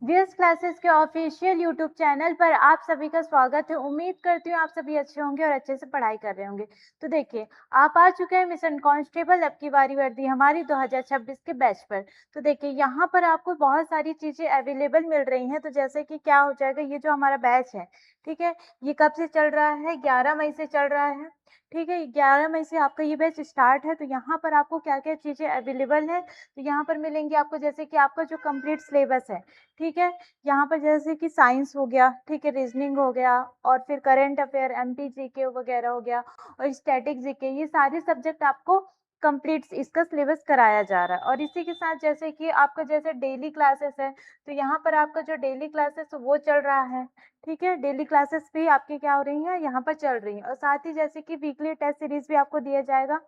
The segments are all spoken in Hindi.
वीएस क्लासेस के ऑफिशियल यूट्यूब चैनल पर आप सभी का स्वागत है। उम्मीद करती हूँ आप सभी अच्छे होंगे और अच्छे से पढ़ाई कर रहे होंगे। तो देखिए, आप आ चुके हैं मिशन कांस्टेबल अब की बारी वर्दी हमारी 2026 के बैच पर। तो देखिए, यहाँ पर आपको बहुत सारी चीजें अवेलेबल मिल रही हैं। तो जैसे कि क्या हो जाएगा, ये जो हमारा बैच है, ठीक है, ये कब से चल रहा है? 11 मई से चल रहा है। ठीक है, 11 मई से आपका ये बैच स्टार्ट है। तो यहाँ पर आपको क्या क्या चीजें अवेलेबल है, तो यहाँ पर मिलेंगी आपको। जैसे कि आपका जो कंप्लीट सिलेबस है, ठीक है, यहाँ पर जैसे कि साइंस हो गया, ठीक है, रीजनिंग हो गया, और फिर करंट अफेयर, एमपी जीके वगैरह हो गया, और स्टैटिक जीके, ये सारे सब्जेक्ट आपको कंप्लीट इसका सिलेबस कराया जा रहा है। और इसी के साथ जैसे कि आपका जैसे डेली क्लासेस है, तो यहाँ पर आपका जो डेली क्लासेस वो चल रहा है। ठीक है, डेली क्लासेस भी आपकी क्या हो रही है, यहाँ पर चल रही है। और साथ ही जैसे कि वीकली टेस्ट सीरीज भी आपको दिया जाएगा।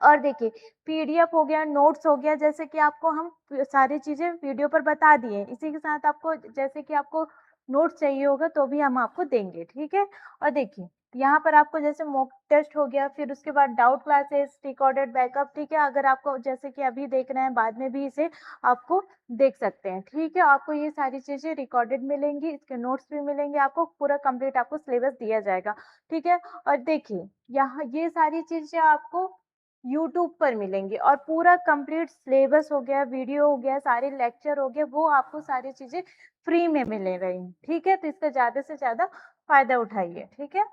और देखिए, पीडीएफ हो गया, नोट्स हो गया, जैसे कि आपको हम सारी चीजें वीडियो पर बता दिए। इसी के साथ आपको जैसे कि आपको नोट्स चाहिए होगा तो भी हम आपको देंगे। ठीक है, और देखिए, यहाँ पर आपको जैसे मॉक टेस्ट हो गया, फिर उसके बाद डाउट क्लासेस, रिकॉर्डेड बैकअप। ठीक है, अगर आपको जैसे कि अभी देख रहे हैं, बाद में भी इसे आपको देख सकते हैं। ठीक है, आपको ये सारी चीजें रिकॉर्डेड मिलेंगी, इसके नोट्स भी मिलेंगे, आपको पूरा कंप्लीट आपको सिलेबस दिया जाएगा। ठीक है, और देखिए, यहाँ ये सारी चीजें आपको यूट्यूब पर मिलेंगी, और पूरा कंप्लीट सिलेबस हो गया, वीडियो हो गया, सारे लेक्चर हो गए, वो आपको सारी चीजें फ्री में मिले रही। ठीक है, तो इसका ज्यादा से ज्यादा फायदा उठाइए। ठीक है,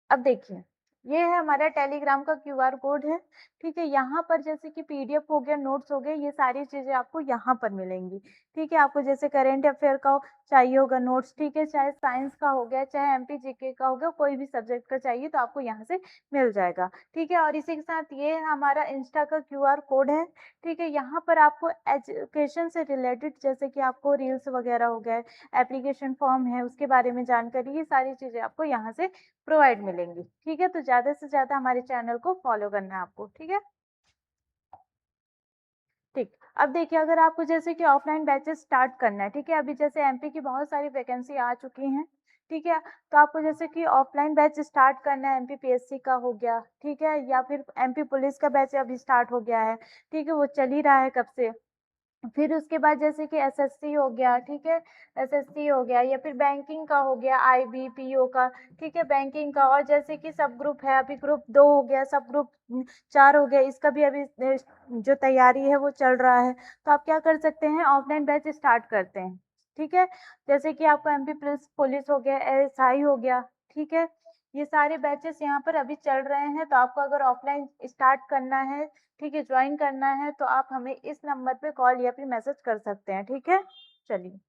अब देखिए, ये है हमारा टेलीग्राम का क्यूआर कोड है। ठीक है, यहाँ पर जैसे कि पीडीएफ हो गया, नोट्स हो गए, ये सारी चीजें आपको यहाँ पर मिलेंगी। ठीक है, आपको जैसे करेंट अफेयर का चाहिए होगा नोट्स, ठीक है, चाहे साइंस का हो गया, चाहे एमपी जीके का हो गया, कोई भी सब्जेक्ट का चाहिए तो आपको यहाँ से मिल जाएगा। ठीक है, और इसी के साथ ये हमारा इंस्टा का क्यूआर कोड है। ठीक है, यहाँ पर आपको एजुकेशन से रिलेटेड जैसे कि आपको रील्स वगैरह हो गए, एप्लीकेशन फॉर्म है, उसके बारे में जानकारी, ये सारी चीजें आपको यहाँ से प्रोवाइड मिलेंगी। ठीक है, तो ज्यादा से ज्यादा हमारे चैनल को फॉलो करना है आपको। ठीक है, ठीक। अब देखिए, अगर आपको जैसे कि ऑफलाइन बैचेस स्टार्ट करना है, ठीक है, अभी जैसे एमपी की बहुत सारी वैकेंसी आ चुकी हैं। ठीक है, तो आपको जैसे कि ऑफलाइन बैच स्टार्ट करना है, एमपी पीएससी का हो गया, ठीक है, या फिर एमपी पुलिस का बैच अभी स्टार्ट हो गया है। ठीक है, वो चल ही रहा है कब से। फिर उसके बाद जैसे कि एसएससी हो गया, ठीक है, एसएससी हो गया, या फिर बैंकिंग का हो गया, आईबीपीओ का। ठीक है, बैंकिंग का, और जैसे कि सब ग्रुप है, अभी ग्रुप 2 हो गया, सब ग्रुप 4 हो गया, इसका भी अभी जो तैयारी है वो चल रहा है। तो आप क्या कर सकते हैं, ऑफलाइन बैच स्टार्ट करते हैं। ठीक है, जैसे कि आपको एमपी पुलिस पुलिस हो गया, एएसआई हो गया, ठीक है, ये सारे बैचेस यहाँ पर अभी चल रहे हैं। तो आपको अगर ऑफलाइन स्टार्ट करना है, ठीक है, ज्वाइन करना है, तो आप हमें इस नंबर पे कॉल या फिर मैसेज कर सकते हैं। ठीक है, चलिए,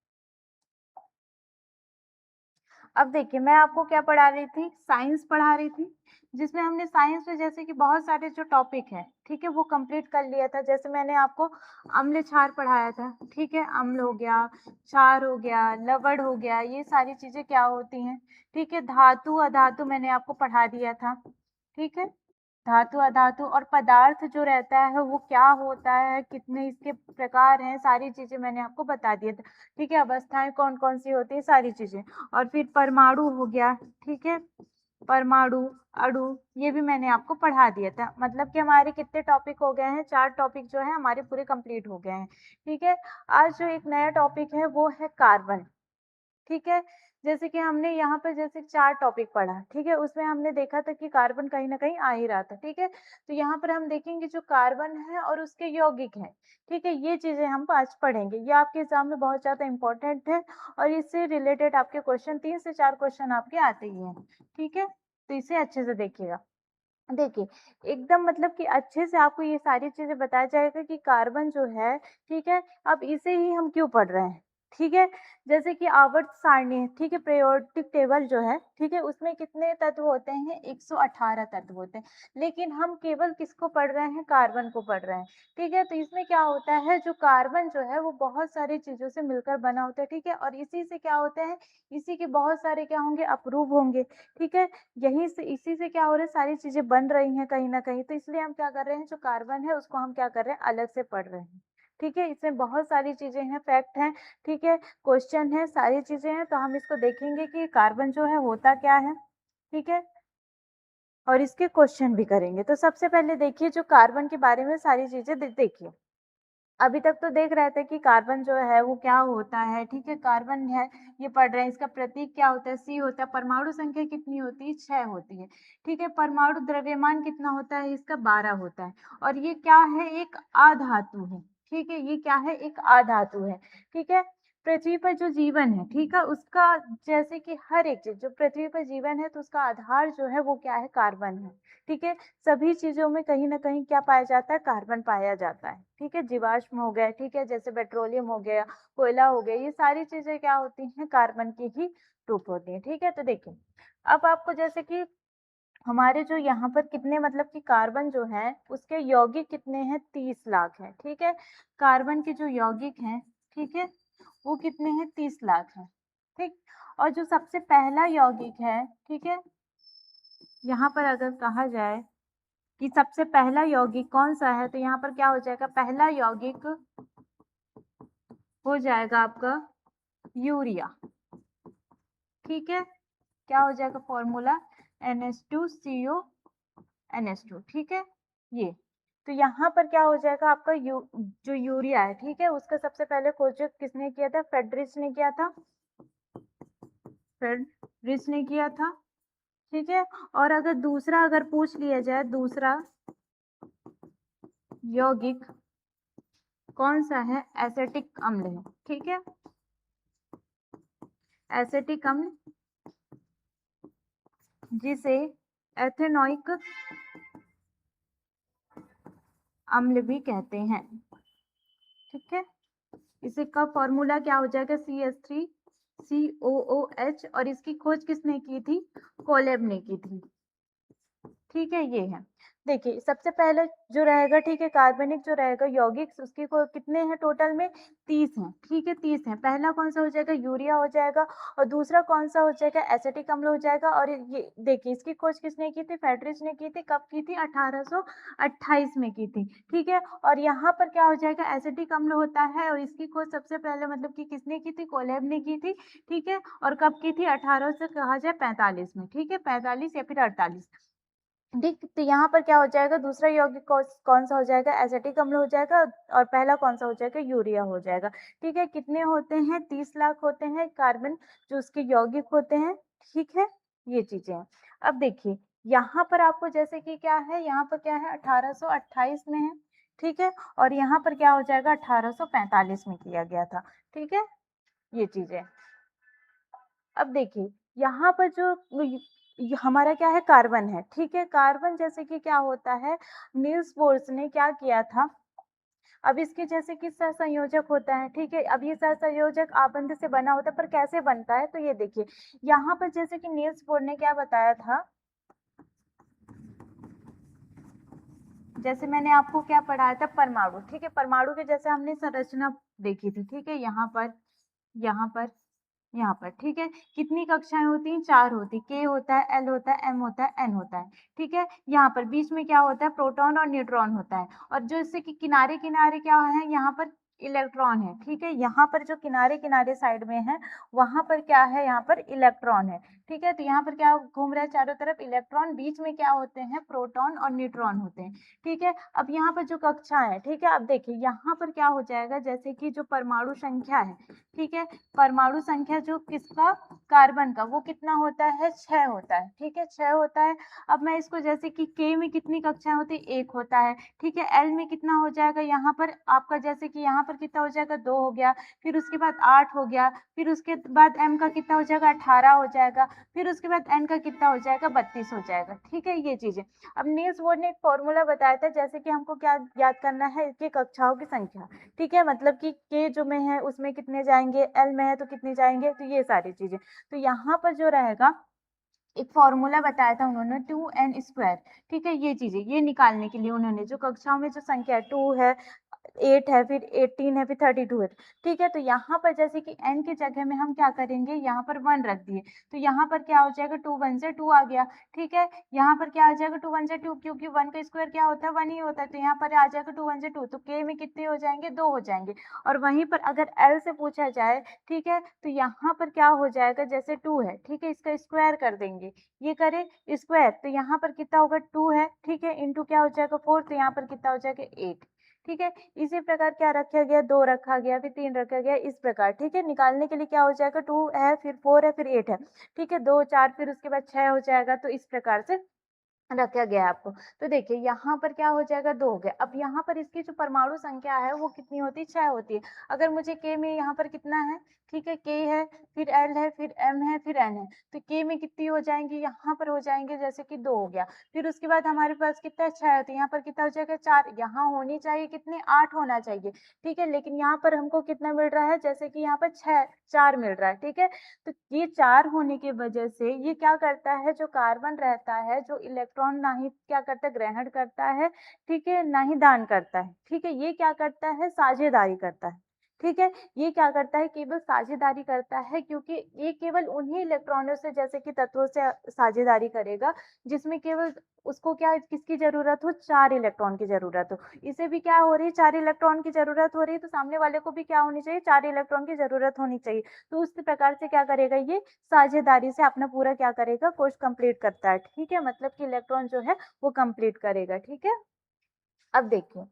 अब देखिए, मैं आपको क्या पढ़ा रही थी, साइंस पढ़ा रही थी, जिसमें हमने साइंस में जैसे कि बहुत सारे जो टॉपिक हैं, ठीक है, वो कंप्लीट कर लिया था। जैसे मैंने आपको अम्ल क्षार पढ़ाया था। ठीक है, अम्ल हो गया, क्षार हो गया, लवण हो गया, ये सारी चीजें क्या होती हैं। ठीक है, धातु अधातु मैंने आपको पढ़ा दिया था। ठीक है, धातु अधातु और पदार्थ जो रहता है वो क्या होता है, कितने इसके प्रकार हैं, सारी चीजें मैंने आपको बता दिया था। ठीक है, अवस्थाएं कौन कौन सी होती है, सारी चीजें। और फिर परमाणु हो गया, ठीक है, परमाणु, अणु, ये भी मैंने आपको पढ़ा दिया था। मतलब कि हमारे कितने टॉपिक हो गए हैं, 4 टॉपिक जो है हमारे पूरे कंप्लीट हो गए हैं। ठीक है, आज जो एक नया टॉपिक है वो है कार्बन। ठीक है, जैसे कि हमने यहाँ पर जैसे 4 टॉपिक पढ़ा, ठीक है, उसमें हमने देखा था कि कार्बन कहीं ना कहीं आ ही रहा था। ठीक है, तो यहाँ पर हम देखेंगे जो कार्बन है और उसके यौगिक हैं। ठीक है, ये चीजें हम आज पढ़ेंगे, ये आपके एग्जाम में बहुत ज्यादा इंपॉर्टेंट है, और इससे रिलेटेड आपके क्वेश्चन 3 से 4 क्वेश्चन आपके आते ही हैं। ठीक है, तो इसे अच्छे से देखिएगा। देखिए, एकदम मतलब कि अच्छे से आपको ये सारी चीजें बताया जाएगा कि कार्बन जो है, ठीक है, अब इसे ही हम क्यों पढ़ रहे हैं। ठीक है, जैसे कि आवर्त सारणी है, ठीक है, पीरियोडिक टेबल जो है, ठीक है, उसमें कितने तत्व होते हैं, 118 तत्व होते हैं, लेकिन हम केवल किसको पढ़ रहे हैं, कार्बन को पढ़ रहे हैं। ठीक है, तो इसमें क्या होता है, जो कार्बन जो है वो बहुत सारी चीजों से मिलकर बना होता है। ठीक है, और इसी से क्या होते हैं, इसी के बहुत सारे क्या होंगे, अपरूप होंगे। ठीक है, यही से इसी से क्या हो रहा है, सारी चीजें बन रही हैं कहीं ना कहीं। तो इसलिए हम क्या कर रहे हैं, जो कार्बन है उसको हम क्या कर रहे हैं, अलग से पढ़ रहे हैं। ठीक है, इसमें बहुत सारी चीजें हैं, फैक्ट हैं, ठीक है, क्वेश्चन है, सारी चीजें हैं। तो हम इसको देखेंगे कि कार्बन जो है होता क्या है। ठीक है, और इसके क्वेश्चन भी करेंगे। तो सबसे पहले देखिए, जो कार्बन के बारे में सारी चीजें देखिए। अभी तक तो देख रहे थे कि कार्बन जो है वो क्या होता है, ठीक है, कार्बन है ये पढ़ रहे हैं, इसका प्रतीक क्या होता है, सी होता है, परमाणु संख्या कितनी होती है, 6 होती है, ठीक है, परमाणु द्रव्यमान कितना होता है, इसका 12 होता है, और ये क्या है, एक अधातु है, ठीक है, ये क्या है, एक अधातु है, ठीक है। पृथ्वी पर जो जीवन है, ठीक है, उसका जैसे कि हर एक चीज जो पृथ्वी पर जीवन है तो उसका आधार जो है वो क्या है, कार्बन है, ठीक है। सभी चीजों में कहीं ना कहीं क्या पाया जाता है, कार्बन पाया जाता है, ठीक है, जीवाश्म हो गए, ठीक है, जैसे पेट्रोलियम हो गया, कोयला हो गया, ये सारी चीजें क्या होती हैं, कार्बन की ही रूप होती है, ठीक है। तो देखिए अब आपको जैसे कि हमारे जो यहाँ पर कितने मतलब कि कार्बन जो है उसके यौगिक कितने हैं, 30 लाख है, ठीक है, कार्बन के जो यौगिक हैं, ठीक है, वो कितने हैं, 30 लाख है, ठीक। और जो सबसे पहला यौगिक है, ठीक है, यहाँ पर अगर कहा जाए कि सबसे पहला यौगिक कौन सा है, तो यहाँ पर क्या हो जाएगा, पहला यौगिक हो जाएगा आपका यूरिया, ठीक है, क्या हो जाएगा फॉर्मूला, NH2CO NH2, ठीक है, ये तो यहाँ पर क्या हो जाएगा आपका जो यूरिया है, ठीक है, उसका सबसे पहले खोज किसने किया था, फेडरिच ने किया था, फेडरिच ने किया था, ठीक है। और अगर दूसरा अगर पूछ लिया जाए, दूसरा यौगिक कौन सा है, एसिटिक अम्ल है, ठीक है, एसिटिक अम्ल जिसे एथेनोइक अम्ल भी कहते हैं, ठीक है। इसे का फॉर्मूला क्या हो जाएगा, CH3COOH, और इसकी खोज किसने की थी, कोलेब ने की थी, ठीक है, ये है। देखिए सबसे पहले जो रहेगा, ठीक है, कार्बनिक जो रहेगा यौगिक उसकी को कितने हैं टोटल में, 30 हैं, ठीक है, 30 हैं। पहला कौन सा हो जाएगा, यूरिया हो जाएगा, और दूसरा कौन सा हो जाएगा, एसिटिक अम्ल हो जाएगा। और ये देखिए इसकी खोज किसने की थी, फेडरिच ने की थी, कब की थी, 1828 में की थी, ठीक है। और यहाँ पर क्या हो जाएगा, एसिटिक अम्ल होता है, और इसकी खोज सबसे पहले मतलब कि किसने की थी, कोलेब ने की थी, ठीक है। और कब की थी, 18 से कहा जाए 45 में, ठीक है, 45 या फिर 48, ठीक। तो यहाँ पर क्या हो जाएगा, दूसरा यौगिक कौन सा हो जाएगा, एसिटिक अम्ल हो जाएगा, और पहला कौन सा हो जाएगा, यूरिया हो जाएगा, ठीक है। कितने होते हैं, 30 लाख होते हैं कार्बन जो उसके यौगिक होते हैं, ठीक है, ये चीजें हैं। अब देखिए यहाँ पर आपको जैसे कि क्या है, यहाँ पर क्या है, 1828 में है, ठीक है, और यहाँ पर क्या हो जाएगा, 1845 में किया गया था, ठीक है, ये चीजें। अब देखिए यहाँ पर जो हमारा क्या है, कार्बन है, ठीक है, कार्बन जैसे कि क्या होता है, नील्स बोर्स ने क्या किया था, अब इसके जैसे कि सहसंयोजक होता है, ठीक है, अब ये सहसंयोजक आबंध से बना होता है, पर कैसे बनता है, तो ये देखिए यहाँ पर जैसे कि नील्स बोर ने क्या बताया था, जैसे मैंने आपको क्या पढ़ाया था, परमाणु, ठीक है, परमाणु के जैसे हमने संरचना देखी थी, ठीक है, यहाँ पर, यहाँ पर, यहाँ पर, ठीक है, कितनी कक्षाएं होती हैं, 4 होती, K होता है, L होता है, M होता है, N होता है, ठीक है। यहाँ पर बीच में क्या होता है, प्रोटॉन और न्यूट्रॉन होता है, और जो इससे कि किनारे किनारे क्या है, यहाँ पर इलेक्ट्रॉन है, ठीक है, यहाँ पर जो किनारे किनारे साइड में है वहां पर क्या है, यहाँ पर इलेक्ट्रॉन है, ठीक है। तो यहाँ पर क्या घूम रहा है, चारों तरफ इलेक्ट्रॉन, बीच में क्या होते हैं, प्रोटॉन और न्यूट्रॉन होते हैं, ठीक है। अब यहाँ पर जो कक्षा है, ठीक है, अब देखिए यहाँ पर क्या हो जाएगा, जैसे कि जो परमाणु संख्या है, ठीक है, परमाणु संख्या जो किसका, कार्बन का, वो कितना होता है, 6 होता है, ठीक है, 6 होता है। अब मैं इसको जैसे कि K में कितनी कक्षाएं होती है, 1 होता है, ठीक है, L में कितना हो जाएगा, यहाँ पर आपका जैसे कि यहाँ पर कितना हो जाएगा, 2 हो गया, फिर उसके बाद 8 हो गया, फिर उसके बाद M का कितना हो जाएगा, 18 हो जाएगा, फिर उसके बाद N का कितना हो जाएगा, 32 हो जाएगा, ठीक है, ये चीजें। अब नील्स बोर ने एक फॉर्मूला बताया था, जैसे कि हमको क्या याद करना है, इसकी कक्षाओं की संख्या, ठीक है, मतलब कि K जो में है उसमें कितने जाएंगे, L में है तो कितने जाएंगे, तो ये सारी चीजें। तो यहाँ पर जो रहेगा एक फॉर्मूला बताया था उन्होंने, 2n², ठीक है, ये चीजें ये निकालने के लिए उन्होंने जो कक्षाओं में जो संख्या 2 है, 8 है, फिर 18 है, फिर 32 है, ठीक है। तो यहाँ पर जैसे कि n की जगह में हम क्या करेंगे, यहाँ पर 1 रख दिए, तो यहाँ पर क्या हो जाएगा, 2 1 से 2 आ गया, ठीक है। यहाँ पर क्या आ जाएगा, 2 1 से 2, क्योंकि 1 का स्क्वायर क्या होता है, 1 ही होता है, तो यहाँ पर आ जाएगा 2 1 से 2, तो k में कितने हो जाएंगे, 2 हो जाएंगे। और वहीं पर अगर l से पूछा जाए, ठीक है, तो यहाँ पर क्या हो जाएगा, जैसे 2 है, ठीक है, इसका स्क्वायर कर देंगे, ये करें स्क्वायर, तो यहाँ पर कितना होगा, 2 है, ठीक है, इंटू क्या हो जाएगा, 4, तो यहाँ पर कितना हो जाएगा, 8, ठीक है। इसी प्रकार क्या रखा गया, 2 रखा गया, फिर 3 रखा गया, इस प्रकार, ठीक है। निकालने के लिए क्या हो जाएगा, 2 है, फिर 4 है, फिर 8 है, ठीक है। 2 4 फिर उसके बाद 6 हो जाएगा, तो इस प्रकार से रखा गया है आपको। तो देखिए यहाँ पर क्या हो जाएगा, 2 हो गया। अब यहाँ पर इसकी जो परमाणु संख्या है वो कितनी होती है, 6 होती है। अगर मुझे K में यहाँ पर कितना है, ठीक है, K है, फिर L है, फिर M है, फिर N है, तो K में कितनी हो जाएंगी, यहाँ पर हो जाएंगे जैसे कि 2 हो गया। फिर उसके बाद हमारे पास कितना है, 6 है, तो यहाँ पर कितना हो जाएगा, 4। यहाँ होनी चाहिए कितने, 8 होना चाहिए, ठीक है। लेकिन यहाँ पर हमको कितना मिल रहा है, जैसे कि यहाँ पर 4 मिल रहा है, ठीक है। तो ये 4 होने की वजह से ये क्या करता है, जो कार्बन रहता है, जो इलेक्ट्रॉन ना ही क्या करता है, ग्रहण करता है, ठीक है, ना ही दान करता है, ठीक है। ये क्या करता है, साझेदारी करता है, ठीक है। ये क्या करता है, केवल साझेदारी करता है, क्योंकि ये केवल उन्हीं इलेक्ट्रॉनों से, जैसे कि तत्वों से साझेदारी करेगा जिसमें केवल उसको क्या, किसकी जरूरत हो, 4 इलेक्ट्रॉन की जरूरत हो। इसे भी क्या हो रही है, 4 इलेक्ट्रॉन की जरूरत हो रही है, तो सामने वाले को भी क्या होनी चाहिए, 4 इलेक्ट्रॉन की जरूरत होनी चाहिए। तो उस प्रकार से क्या करेगा, ये साझेदारी से अपना पूरा क्या करेगा, कोर्स कंप्लीट करता है, ठीक है। मतलब कि इलेक्ट्रॉन जो है वो कंप्लीट करेगा, ठीक है। अब देखिए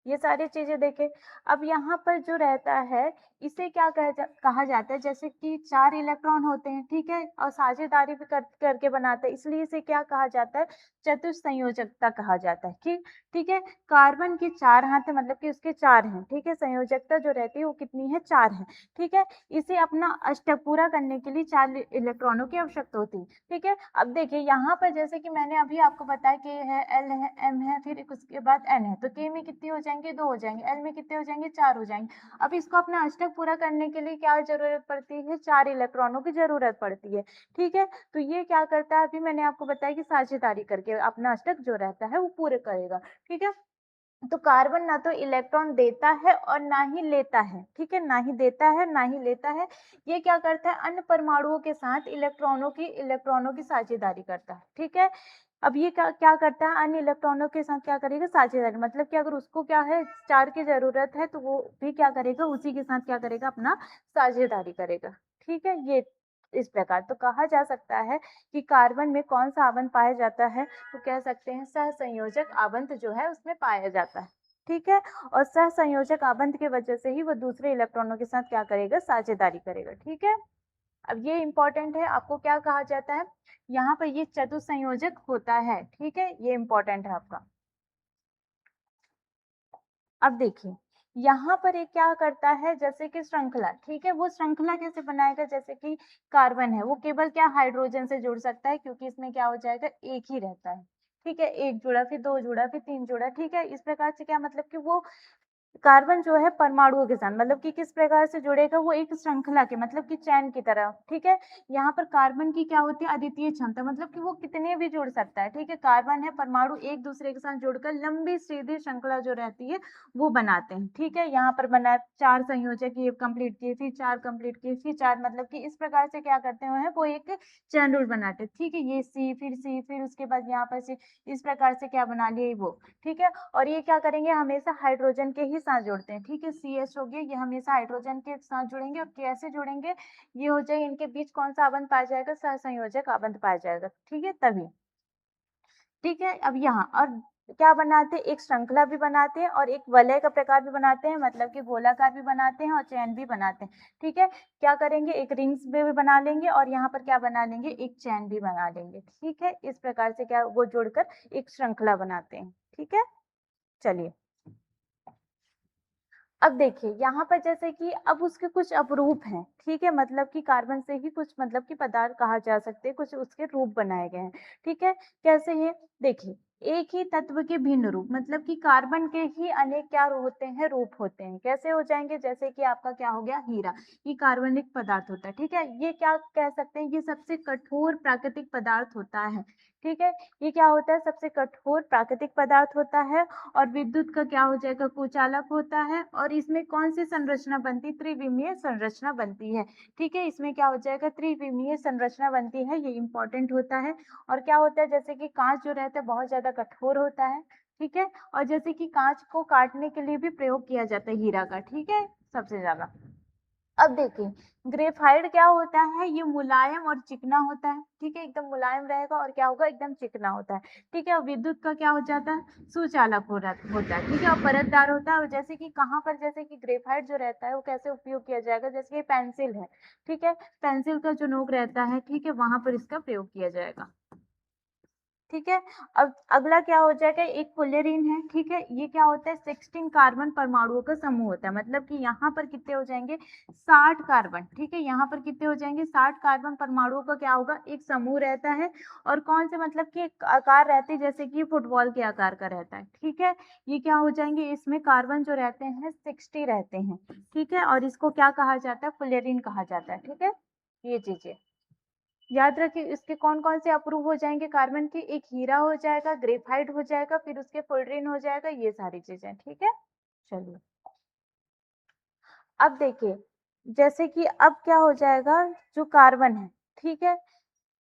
ये सारी चीजें देखें। अब यहाँ पर जो रहता है इसे क्या कहा जाता है, जैसे कि 4 इलेक्ट्रॉन होते हैं, ठीक है, और साझेदारी भी करके बनाते हैं, इसलिए इसे क्या कहा जाता है, चतुस्संयोजकता कहा जाता है, ठीक ठीक है। कार्बन के 4 हाथ है, मतलब कि उसके 4 हैं, ठीक है। संयोजकता जो रहती है वो कितनी है, 4 है, ठीक है। इसे अपना अष्टक पूरा करने के लिए 4 इलेक्ट्रॉनों की आवश्यकता होती है, ठीक है। अब देखिए यहाँ पर जैसे कि मैंने अभी आपको बताया, K है, L है, M है, फिर उसके बाद N है, तो K में कितनी हो जाएंगे, 2 हो जाएंगे, L में कितने हो जाएंगे, 4 हो जाएंगे। अब इसको अपना अष्टक पूरा करने के लिए क्या जरूरत पड़ती है, 4 इलेक्ट्रॉनों की जरूरत पड़ती है, ठीक है। तो ये क्या करता है, अभी मैंने आपको बताया कि साझेदारी करके अपना अष्टक जो रहता है वो पूरे करेगा, ठीक है। तो कार्बन ना तो इलेक्ट्रॉन देता है और ना ही लेता है, ठीक है, ना ही देता है ना ही लेता है। ये क्या करता है, अन्य परमाणुओं के साथ इलेक्ट्रॉनों की साझेदारी करता है, ठीक है। अब ये क्या क्या करता है, अन्य इलेक्ट्रॉनों के साथ क्या करेगा, साझेदारी, मतलब कि अगर उसको क्या है, 4 की जरूरत है, तो वो भी क्या करेगा, उसी के साथ क्या करेगा, अपना साझेदारी करेगा, ठीक है। ये इस प्रकार तो कहा जा सकता है कि कार्बन में कौन सा आबंध पाया जाता है, तो कह सकते हैं सहसंयोजक आबंध जो है उसमें पाया जाता है, ठीक है। और सहसंयोजक आबंध की वजह से ही वो दूसरे इलेक्ट्रॉनों के साथ क्या करेगा, साझेदारी करेगा, ठीक है। अब ये इंपॉर्टेंट है, आपको क्या कहा जाता है, यहाँ पर ये चतुसंयोजक होता है, ठीक है, ये इंपॉर्टेंट है आपका। अब देखिए यहाँ पर एक क्या करता है, जैसे कि श्रृंखला, ठीक है, वो श्रृंखला कैसे बनाएगा, जैसे कि कार्बन है वो केवल क्या हाइड्रोजन से जुड़ सकता है, क्योंकि इसमें क्या हो जाएगा, एक ही रहता है, ठीक है। एक जुड़ा, फिर 2 जुड़ा, फिर 3 जुड़ा, ठीक है। इस प्रकार से क्या मतलब कि वो कार्बन जो है परमाणुओं के साथ, मतलब कि किस प्रकार से जुड़ेगा, वो एक श्रृंखला के, मतलब कि चैन की तरह, ठीक है। यहाँ पर कार्बन की क्या होती है, अद्वितीय क्षमता, मतलब कि वो कितने भी जुड़ सकता है, ठीक है। कार्बन है, परमाणु एक दूसरे के साथ जुड़कर लंबी सीधी श्रृंखला जो रहती है वो बनाते हैं, ठीक है। यहाँ पर बना 4 संयोजक ये कंप्लीट किए, फिर 4 कंप्लीट किए, फिर 4, मतलब कि इस प्रकार से क्या करते हैं, वो एक चैन रूल बनाते हैं, ठीक है। ये सी, फिर उसके बाद यहाँ पर सी, इस प्रकार से क्या बना लिए वो, ठीक है। और ये क्या करेंगे, हमेशा हाइड्रोजन के ही साथ जुड़ते हैं, ठीक है। CH हो गया, ये हमेशा हाइड्रोजन के साथ जुड़ेंगे, और कैसे जुड़ेंगे, ये हो जाए इनके बीच कौन सा आबंध पाया जाएगा, सहसंयोजक आबंध पाया जाएगा, ठीक है, तभी, ठीक है। अब यहाँ और क्या बनाते हैं, एक श्रृंखला भी बनाते हैं और एक वलय का प्रकार भी बनाते हैं, मतलब कि गोलाकार भी बनाते हैं और चैन भी बनाते हैं, ठीक है। क्या करेंगे, एक रिंग्स भी बना लेंगे और यहाँ पर क्या बना लेंगे, एक चैन भी बना लेंगे, ठीक है। इस प्रकार से क्या वो जोड़कर एक श्रृंखला बनाते हैं, ठीक है। चलिए अब देखिए यहाँ पर जैसे कि अब उसके कुछ अपरूप हैं, ठीक है, मतलब कि कार्बन से ही कुछ, मतलब कि पदार्थ कहा जा सकते हैं, कुछ उसके रूप बनाए गए हैं, ठीक है। कैसे है, देखिए एक ही तत्व के भिन्न रूप, मतलब कि कार्बन के ही अनेक क्या होते हैं, रूप होते हैं, कैसे हो जाएंगे, जैसे कि आपका क्या हो गया, हीरा, ये कार्बनिक पदार्थ होता है, ठीक है। ये क्या कह सकते हैं, ये सबसे कठोर प्राकृतिक पदार्थ होता है, ठीक है। ये क्या होता है, सबसे कठोर प्राकृतिक पदार्थ होता है, और विद्युत का क्या हो जाएगा, कुचालक होता है, और इसमें कौन सी संरचना बनती, त्रिविमीय संरचना बनती है, ठीक है। इसमें क्या हो जाएगा, त्रिविमीय संरचना बनती है, ये इंपॉर्टेंट होता है। और क्या होता है, जैसे कि कांच जो रहता है बहुत ज्यादा कठोर होता है, ठीक है। और जैसे कि कांच को काटने के लिए भी प्रयोग किया जाता है हीरा का, ठीक है, सबसे ज्यादा। अब देखिए, ग्रेफाइट क्या होता है, ये मुलायम और चिकना होता है, ठीक है, एकदम मुलायम रहेगा और क्या होगा, एकदम चिकना होता है, ठीक है। और विद्युत का क्या हो जाता है, सुचालक होता है, ठीक है, और परतदार होता है। और जैसे कि कहाँ पर, जैसे कि ग्रेफाइट जो रहता है वो कैसे उपयोग किया जाएगा, जैसे कि पेंसिल है, ठीक है, पेंसिल का जो नोक रहता है, ठीक है, वहां पर इसका प्रयोग किया जाएगा, ठीक है। अब अगला क्या हो जाएगा, एक फुलेरिन है, ठीक है, ये क्या होता है, 16 कार्बन परमाणुओं का समूह होता है, मतलब कि यहाँ पर कितने हो जाएंगे, 60 कार्बन, ठीक है, यहाँ पर कितने हो जाएंगे, 60 कार्बन परमाणुओं का क्या होगा, एक समूह रहता है। और कौन से, मतलब कि एक आकार रहते हैं, जैसे कि फुटबॉल के आकार का रहता है, ठीक है। ये क्या हो जाएंगे, इसमें कार्बन जो रहते हैं 60 रहते हैं, ठीक है, और इसको क्या कहा जाता है, फुलेरिन कहा जाता है, ठीक है। ये चीजें याद रखिए, इसके कौन कौन से अप्रूव हो जाएंगे कार्बन के, एक हीरा हो जाएगा, ग्रेफाइट हो जाएगा, फिर उसके फुलरिन हो जाएगा, ये सारी चीजें, ठीक है। चलिए, अब देखिए, जैसे कि अब क्या हो जाएगा, जो कार्बन है, ठीक है,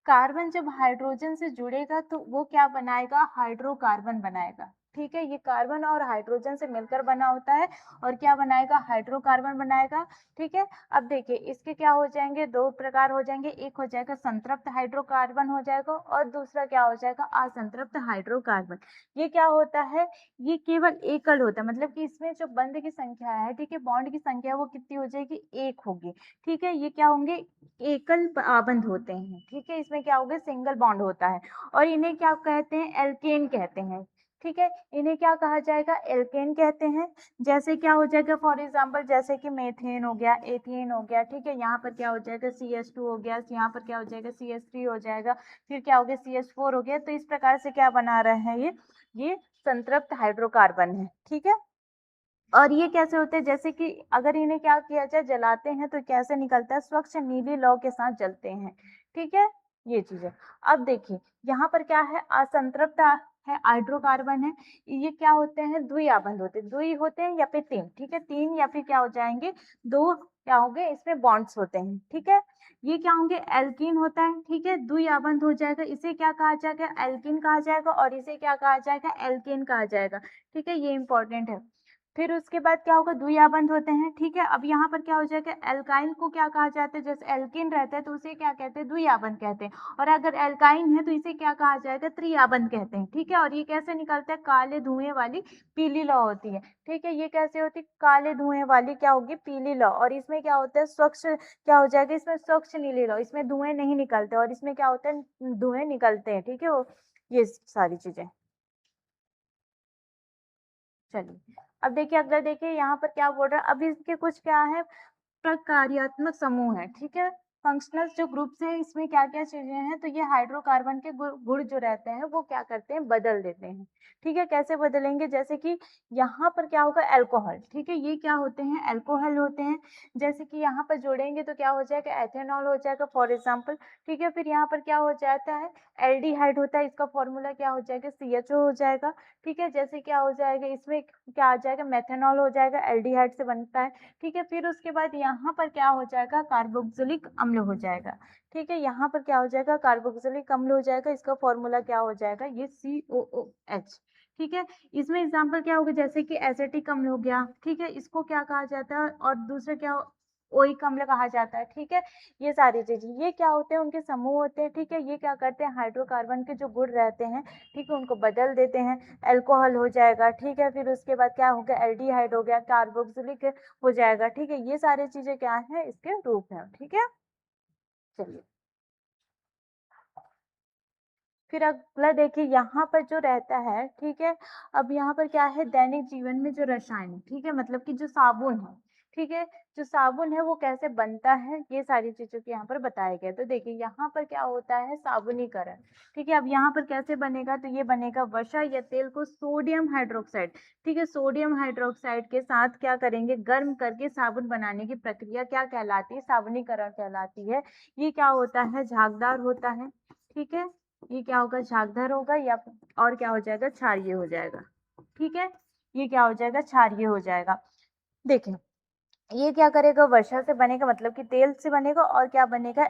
कार्बन जब हाइड्रोजन से जुड़ेगा तो वो क्या बनाएगा, हाइड्रोकार्बन बनाएगा, ठीक है, ये कार्बन और हाइड्रोजन से मिलकर बना होता है और क्या बनाएगा, हाइड्रोकार्बन बनाएगा, ठीक है। अब देखिए, इसके क्या हो जाएंगे, दो प्रकार हो जाएंगे, एक हो जाएगा संतृप्त हाइड्रोकार्बन हो जाएगा और दूसरा क्या हो जाएगा, असंतृप्त हाइड्रोकार्बन। ये क्या होता है, ये केवल एकल होता है, मतलब कि इसमें जो बंध की संख्या है, ठीक है, बॉन्ड की संख्या वो कितनी हो जाएगी, एक होगी, ठीक है। ये क्या होंगे, एकल बंध होते हैं, ठीक है, इसमें क्या होगा, सिंगल बॉन्ड होता है और इन्हें क्या कहते हैं, एल्केन कहते हैं, ठीक है, इन्हें क्या कहा जाएगा, एल्केन कहते हैं। जैसे क्या हो जाएगा, फॉर एग्जांपल जैसे कि मेथेन हो गया, एथेन हो गया, ठीक है, यहाँ पर क्या हो जाएगा, CH2 हो गया, यहाँ पर क्या हो जाएगा, CH3 हो जाएगा, फिर क्या हो गया, CH4 हो गया। तो इस प्रकार से क्या बना रहे हैं, ये संतृप्त हाइड्रोकार्बन है, ठीक है। और ये कैसे होते हैं, जैसे कि अगर इन्हें क्या किया जाए, जलाते हैं तो कैसे निकलता है, स्वच्छ नीली लौ के साथ जलते हैं, ठीक है। ये चीजें, अब देखिए, यहाँ पर क्या है, असंतृप्त है, हाइड्रोकार्बन है, ये क्या होते हैं, द्विआबंध होते हैं, द्वि होते हैं या फिर तीन, ठीक है, तीन या फिर क्या हो जाएंगे, दो क्या होंगे, इसमें बॉन्ड्स होते हैं, ठीक है। ये क्या होंगे, एल्कीन होता है, ठीक है, द्विआबंध हो जाएगा, इसे क्या कहा जाएगा, एल्कीन कहा जाएगा और इसे क्या कहा जाएगा, एल्केन कहा जाएगा, ठीक है, ये इंपॉर्टेंट है। फिर उसके बाद क्या होगा, द्विआबंध होते हैं, ठीक है। अब यहाँ पर क्या हो जाएगा, एल्काइल को क्या कहा जाता है, जैसे एल्किन रहता है तो उसे क्या कहते हैं, द्विआबंध कहते हैं, और अगर एल्काइन है तो इसे क्या कहा जाएगा, त्रिआबंध कहते हैं, ठीक है। और ये कैसे निकलता है, काले धुएं वाली पीली लौ होती है, ठीक है, ये कैसे होती है, काले धुएं वाली क्या होगी, पीली लौ, और इसमें क्या होता है, स्वच्छ क्या हो जाएगा, इसमें स्वच्छ नीली लौ, इसमें धुएं नहीं निकलते और इसमें क्या होता है, धुएं निकलते हैं, ठीक है, वो ये सारी चीजें। चलिए, अब देखिए, अगला देखिए, यहाँ पर क्या बोल रहा है, अब इसके कुछ क्या है, प्रकार्यात्मक समूह है, ठीक है, फंक्शनल जो ग्रुप्स है, इसमें क्या क्या चीजें हैं, तो ये हाइड्रोकार्बन के गुण जो रहते हैं वो क्या करते हैं, बदल देते हैं, ठीक है। कैसे बदलेंगे, जैसे कि यहाँ पर क्या होगा, अल्कोहल, ठीक है, ये क्या होते हैं, अल्कोहल होते हैं। जैसे कि यहाँ पर जोड़ेंगे तो क्या हो जाएगा, एथेनॉल हो जाएगा फॉर एग्जाम्पल, ठीक है। फिर यहाँ पर क्या हो जाता है, एल्डिहाइड होता है, इसका फॉर्मूला क्या हो जाएगा, CHO हो जाएगा, ठीक है। जैसे क्या हो जाएगा, इसमें क्या आ जाएगा, मेथेनॉल हो जाएगा, एल्डिहाइड से बनता है, ठीक है। फिर उसके बाद यहाँ पर क्या हो जाएगा, कार्बोक्सिलिक अम्ल हो जाएगा, ठीक है, यहाँ पर क्या हो जाएगा, कार्बोक्सिलिक अम्ल हो जाएगा, इसका फॉर्मूला क्या हो जाएगा, ये COOH, ठीक है। इसमें एग्जाम्पल क्या होगा, जैसे कि एसिटिक अम्ल हो गया, ठीक है, इसको क्या कहा जाता है, और दूसरा क्या, ओइक अम्ल कहा जाता है, ठीक है। ये सारी चीजें, ये क्या होते हैं, उनके समूह होते हैं, ठीक है, ये क्या करते हैं, हाइड्रोकार्बन के जो गुण रहते हैं, ठीक है, उनको बदल देते हैं, अल्कोहल हो जाएगा, ठीक है। फिर उसके बाद क्या हो गया, एल्डिहाइड हो गया, कार्बोक्सिलिक हो जाएगा, ठीक है, ये सारी चीजें क्या है, इसके रूप है, ठीक है। चलिए, फिर अगला देखिए, यहाँ पर जो रहता है, ठीक है, अब यहाँ पर क्या है, दैनिक जीवन में जो रसायन, ठीक है, मतलब कि जो साबुन है, ठीक है, जो साबुन है वो कैसे बनता है, ये सारी चीजों के यहाँ पर बताया गया। तो देखिए, यहाँ पर क्या होता है, साबुनीकरण, ठीक है। अब यहाँ पर कैसे बनेगा, तो ये बनेगा, वसा या तेल को सोडियम हाइड्रोक्साइड, ठीक है, सोडियम हाइड्रोक्साइड के साथ क्या करेंगे, गर्म करके साबुन बनाने की प्रक्रिया क्या कहलाती है, साबुनीकरण कहलाती है। ये क्या होता है, झागदार होता है, ठीक है, ये क्या होगा, झागदार होगा, या और क्या हो जाएगा, क्षारीय हो जाएगा, ठीक है, ये क्या हो जाएगा, क्षारीय हो जाएगा। देखिए, ये क्या करेगा, वर्षा से बनेगा, मतलब कि तेल से बनेगा, और क्या बनेगा,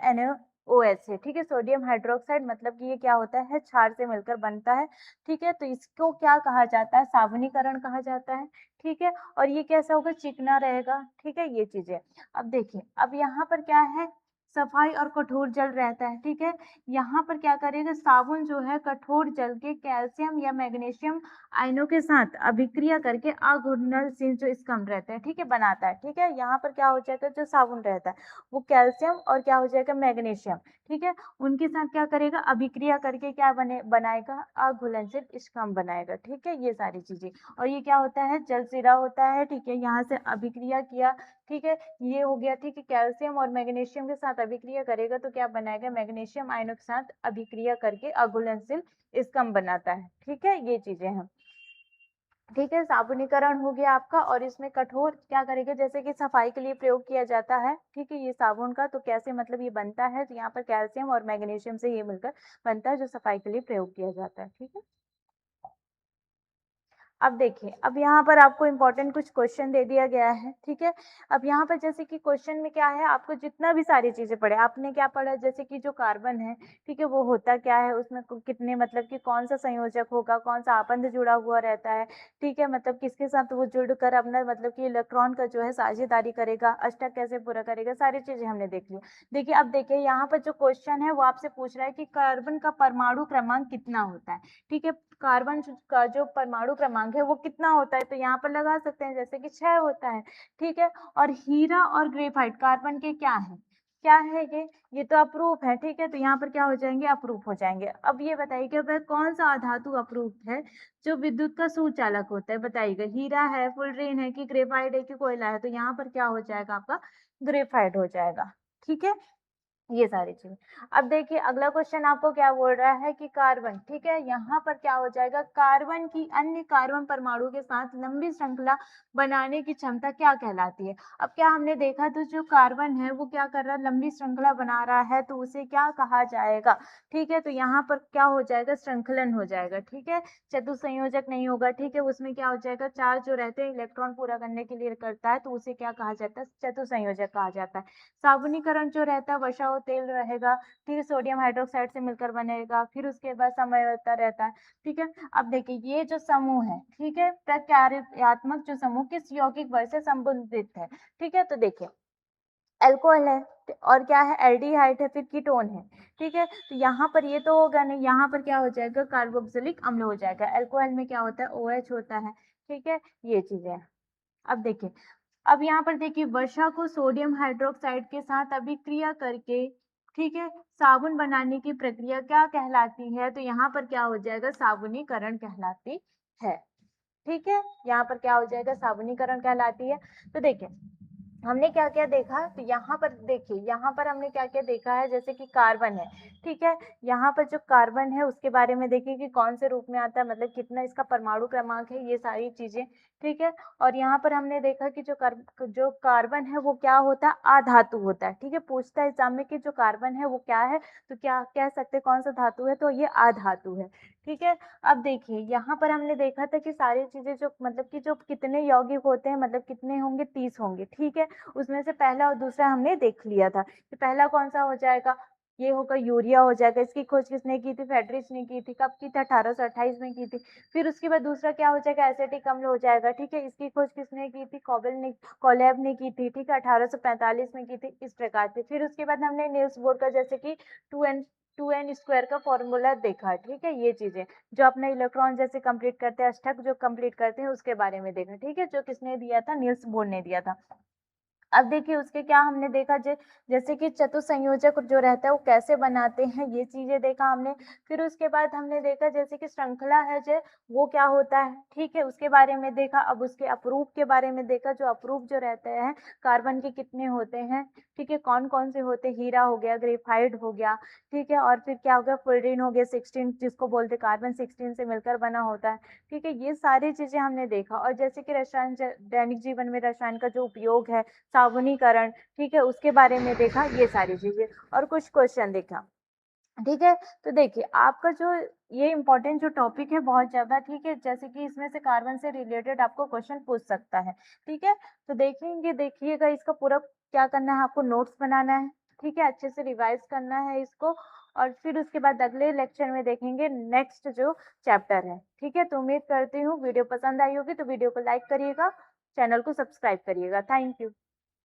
OH है, ठीक है। सोडियम हाइड्रोक्साइड मतलब कि ये क्या होता है, क्षार से मिलकर बनता है, ठीक है। तो इसको क्या कहा जाता है, साबुनीकरण कहा जाता है, ठीक है। और ये कैसा होगा, चिकना रहेगा, ठीक है, ये चीजें। अब देखिए, अब यहाँ पर क्या है, सफाई और कठोर जल रहता है, ठीक है। यहाँ पर क्या करेगा, साबुन जो है कठोर जल के कैल्शियम या मैग्नीशियम आयनों के साथ अभिक्रिया करके अघुलनशील जो स्कंद रहता है, ठीक है, बनाता है, ठीक है। यहाँ पर क्या हो जाएगा, जो साबुन रहता है वो कैल्शियम और क्या हो जाएगा, मैग्नीशियम, ठीक है, उनके साथ क्या करेगा, अभिक्रिया करके क्या बनाएगा, अघुलनशील स्कंद बनाएगा, ठीक है, ये सारी चीजें। और ये क्या होता है, जलसिरा होता है, ठीक है, यहाँ से अभिक्रिया किया, ठीक है, ये हो गया, ठीक है। कैल्शियम और मैग्नीशियम के साथ अभिक्रिया करेगा तो क्या बनाएगा, मैग्नीशियम आयनों के साथ अभिक्रिया करके अघुलनशील स्कंद बनाता है, ठीक है, ये चीजें हैं, ठीक है। साबुनीकरण हो गया आपका। और इसमें कठोर क्या करेगा, जैसे कि सफाई के लिए प्रयोग किया जाता है, ठीक है, ये साबुन का तो कैसे मतलब ये बनता है, तो यहाँ पर कैल्शियम और मैग्नीशियम से ये मिलकर बनता है, जो सफाई के लिए प्रयोग किया जाता है, ठीक है। अब देखिए, अब यहाँ पर आपको इम्पोर्टेंट कुछ क्वेश्चन दे दिया गया है, ठीक है। अब यहाँ पर जैसे कि क्वेश्चन में क्या है, आपको जितना भी सारी चीजें पढ़े, आपने क्या पढ़ा, जैसे कि जो कार्बन है, ठीक है, वो होता क्या है, उसमें कितने मतलब कि कौन सा संयोजक होगा, कौन सा आपंद जुड़ा हुआ रहता है, ठीक है, मतलब किसके साथ वो जुड़कर अपना मतलब कि इलेक्ट्रॉन का जो है साझेदारी करेगा, अष्टक कैसे पूरा करेगा, सारी चीजें हमने देख ली। देखिए, अब देखिए यहाँ पर जो क्वेश्चन है वो आपसे पूछ रहा है कि कार्बन का परमाणु क्रमांक कितना होता है, ठीक है। कार्बन का जो परमाणु क्रमांक है वो कितना होता है, तो यहाँ पर लगा सकते हैं जैसे कि 6 होता है, ठीक है। और हीरा और ग्रेफाइट कार्बन के क्या है, क्या है ये तो अप्रूप है, ठीक है, तो यहाँ पर क्या हो जाएंगे, अप्रूप हो जाएंगे। अब ये बताइए कि वह कौन सा अधातु अप्रूप है जो विद्युत का सुचालक होता है, बताइएगा, हीरा है, फुलरेन है कि ग्रेफाइट है कि कोयला है, तो यहाँ पर क्या हो जाएगा आपका, ग्रेफाइट हो जाएगा, ठीक है, ये सारी चीजें। अब देखिए, अगला क्वेश्चन आपको क्या बोल रहा है कि कार्बन, ठीक है, यहाँ पर क्या हो जाएगा, कार्बन की अन्य कार्बन परमाणु के साथ लंबी श्रृंखला बनाने की क्षमता क्या कहलाती है। अब क्या हमने देखा, तो जो कार्बन है वो क्या कर रहा है, लंबी श्रृंखला बना रहा है, तो उसे क्या कहा जाएगा, ठीक है। तो यहाँ पर क्या हो जाएगा, श्रृंखलन हो जाएगा, ठीक है, चतुसंयोजक नहीं होगा, ठीक है। उसमें क्या हो जाएगा, चार जो रहते हैं इलेक्ट्रॉन पूरा करने के लिए करता है, तो उसे क्या कहा जाता है, चतुसंयोजक कहा जाता है। साबुनीकरण जो रहता है, वसा और तेल रहेगा, ठीक है, सोडियम हाइड्रोक्साइड से मिलकर बनेगा, फिर उसके बाद समन्वयता रहता है, ठीक है। अब देखिए, ये जो समूह है, ठीक है, प्रकार्यात्मक जो समूह किस यौगिक वर्ग से संबंधित है, ठीक है। तो देखिए, अल्कोहल है, और क्या है, एल्डिहाइड है, फिर कीटोन है, ठीक है। तो यहाँ पर ये तो होगा नहीं, यहाँ पर क्या हो जाएगा, कार्बोक्सिलिक अम्ल हो जाएगा। अल्कोहल में क्या होता है, OH होता है, ठीक है, ये चीजें। अब देखिए, अब यहाँ पर देखिए, वर्षा को सोडियम हाइड्रोक्साइड के साथ अभिक्रिया करके, ठीक है, साबुन बनाने की प्रक्रिया क्या कहलाती है, तो यहाँ पर क्या हो जाएगा, साबुनीकरण कहलाती है, ठीक है। यहाँ पर क्या हो जाएगा, साबुनीकरण कहलाती है। तो देखिए, हमने क्या क्या देखा, तो यहाँ पर देखिए, यहाँ पर हमने क्या क्या देखा है, जैसे कि कार्बन है, ठीक है, यहाँ पर जो कार्बन है उसके बारे में देखिए कि कौन से रूप में आता है, मतलब कितना इसका परमाणु क्रमांक है, ये सारी चीजें, ठीक है। और यहाँ पर हमने देखा कि जो कार्बन है वो क्या होता है, अधातु होता है, ठीक है। पूछता है एग्जाम में कि जो कार्बन है वो क्या है, तो क्या कह सकते हैं कौन सा धातु है, तो ये अधातु है, ठीक है। अब देखिए, यहाँ पर हमने देखा था कि सारी चीजें जो मतलब कि जो कितने यौगिक होते हैं, मतलब कितने होंगे, 30 होंगे, ठीक है। उसमें से पहला और दूसरा हमने देख लिया था कि पहला कौन सा हो जाएगा, ये होगा यूरिया हो जाएगा। इसकी खोज किसने की थी, फेडरिच ने की थी, कब की थी, 1828 में की थी। फिर उसके बाद दूसरा क्या हो जाएगा, एसिटिक अम्ल हो जाएगा, ठीक है। इसकी खोज किसने की थी, कोलेब ने की थी, ठीक है, 1845 में की थी, इस प्रकार से। फिर उसके बाद हमने नील्स बोर का जैसे कि 2n² का फॉर्मूला देखा, ठीक है, ये चीजें जो अपने इलेक्ट्रॉन जैसे कंप्लीट करते हैं, अष्टक जो कंप्लीट करते हैं, उसके बारे में देखा, ठीक है, जो किसने दिया था, नील्स बोर ने दिया था। अब देखिए, उसके क्या हमने देखा, जैसे कि चतुसंयोजक जो रहता है वो कैसे बनाते हैं, ये चीजें देखा हमने। फिर उसके बाद हमने देखा जैसे कि श्रृंखला है जो वो क्या होता है, ठीक है, उसके बारे में देखा। अब उसके अपरूप के बारे में देखा, जो अपरूप जो रहते हैं कार्बन के कितने होते हैं, ठीक है, कौन कौन से होते, हीरा हो गया, ग्रेफाइट हो गया, ठीक है, और फिर क्या हो गया, फुलरीन हो गया, 16 जिसको बोलते कार्बन 16 से मिलकर बना होता है, ठीक है। ये सारी चीजें हमने देखा। और जैसे कि रसायन दैनिक जीवन में रसायन का जो उपयोग है, साबुनीकरण, ठीक है, उसके बारे में देखा, ये सारी चीजें। और कुछ क्वेश्चन देखा, ठीक है। तो देखिए, आपका जो ये इंपॉर्टेंट जो टॉपिक है बहुत ज्यादा, ठीक है, जैसे कि इसमें से कार्बन से रिलेटेड आपको क्वेश्चन पूछ सकता है, ठीक है। तो देखेंगे, देखिएगा, इसका पूरा क्या करना है, आपको नोट्स बनाना है, ठीक है, अच्छे से रिवाइज करना है इसको और फिर उसके बाद अगले लेक्चर में देखेंगे नेक्स्ट जो चैप्टर है। ठीक है, तो उम्मीद करती हूँ वीडियो पसंद आई होगी, तो वीडियो को लाइक करिएगा, चैनल को सब्सक्राइब करिएगा। Thank you.